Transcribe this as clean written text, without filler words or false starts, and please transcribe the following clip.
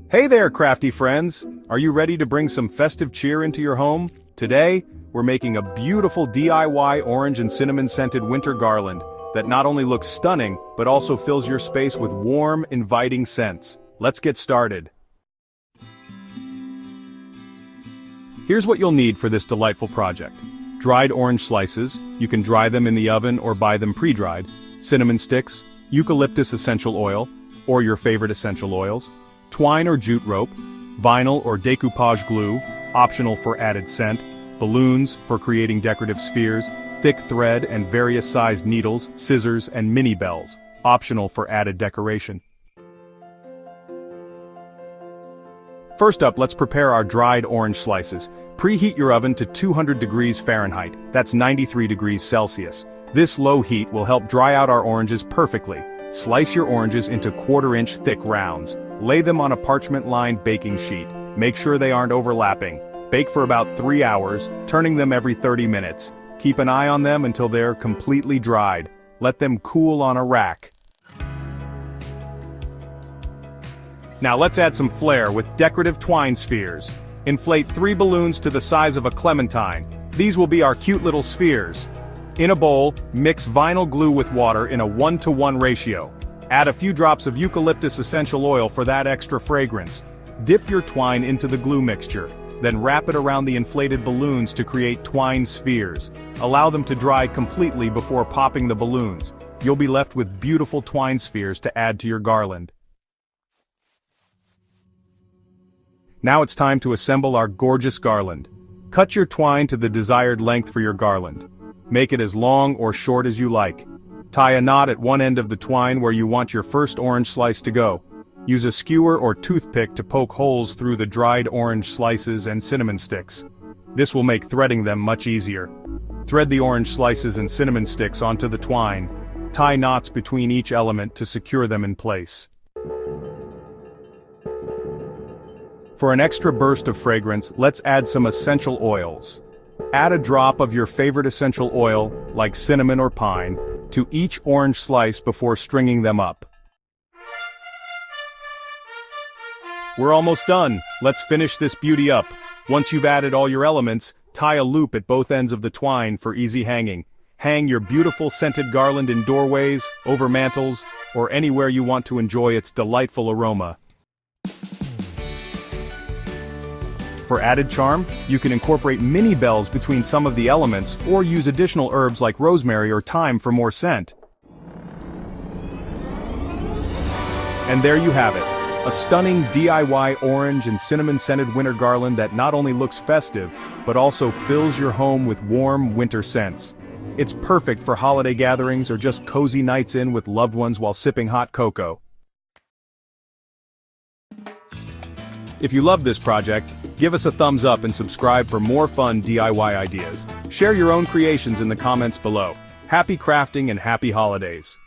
Hey there, crafty friends! Are you ready to bring some festive cheer into your home? Today, we're making a beautiful DIY orange and cinnamon scented winter garland that not only looks stunning, but also fills your space with warm, inviting scents. Let's get started. Here's what you'll need for this delightful project. Dried orange slices, you can dry them in the oven or buy them pre-dried, cinnamon sticks, eucalyptus essential oil, or your favorite essential oils, twine or jute rope, vinyl or decoupage glue, optional for added scent, balloons for creating decorative spheres, thick thread and various sized needles, scissors and mini bells, optional for added decoration. First up, let's prepare our dried orange slices. Preheat your oven to 200 degrees Fahrenheit, that's 93 degrees Celsius. This low heat will help dry out our oranges perfectly. Slice your oranges into quarter-inch thick rounds. Lay them on a parchment-lined baking sheet. Make sure they aren't overlapping. Bake for about 3 hours, turning them every 30 minutes. Keep an eye on them until they're completely dried. Let them cool on a rack. Now let's add some flair with decorative twine spheres. Inflate 3 balloons to the size of a clementine. These will be our cute little spheres. In a bowl, mix vinyl glue with water in a 1-to-1 ratio. Add a few drops of eucalyptus essential oil for that extra fragrance. Dip your twine into the glue mixture, then wrap it around the inflated balloons to create twine spheres. Allow them to dry completely before popping the balloons. You'll be left with beautiful twine spheres to add to your garland. Now it's time to assemble our gorgeous garland. Cut your twine to the desired length for your garland. Make it as long or short as you like. Tie a knot at one end of the twine where you want your first orange slice to go. Use a skewer or toothpick to poke holes through the dried orange slices and cinnamon sticks. This will make threading them much easier. Thread the orange slices and cinnamon sticks onto the twine. Tie knots between each element to secure them in place. For an extra burst of fragrance, let's add some essential oils. Add a drop of your favorite essential oil, like cinnamon or pine, to each orange slice before stringing them up. We're almost done. Let's finish this beauty up. Once you've added all your elements, tie a loop at both ends of the twine for easy hanging. Hang your beautiful scented garland in doorways, over mantels, or anywhere you want to enjoy its delightful aroma. For added charm, you can incorporate mini bells between some of the elements or use additional herbs like rosemary or thyme for more scent. And there you have it, a stunning DIY orange and cinnamon scented winter garland that not only looks festive, but also fills your home with warm winter scents. It's perfect for holiday gatherings or just cozy nights in with loved ones while sipping hot cocoa. If you love this project, give us a thumbs up and subscribe for more fun DIY ideas. Share your own creations in the comments below. Happy crafting and happy holidays!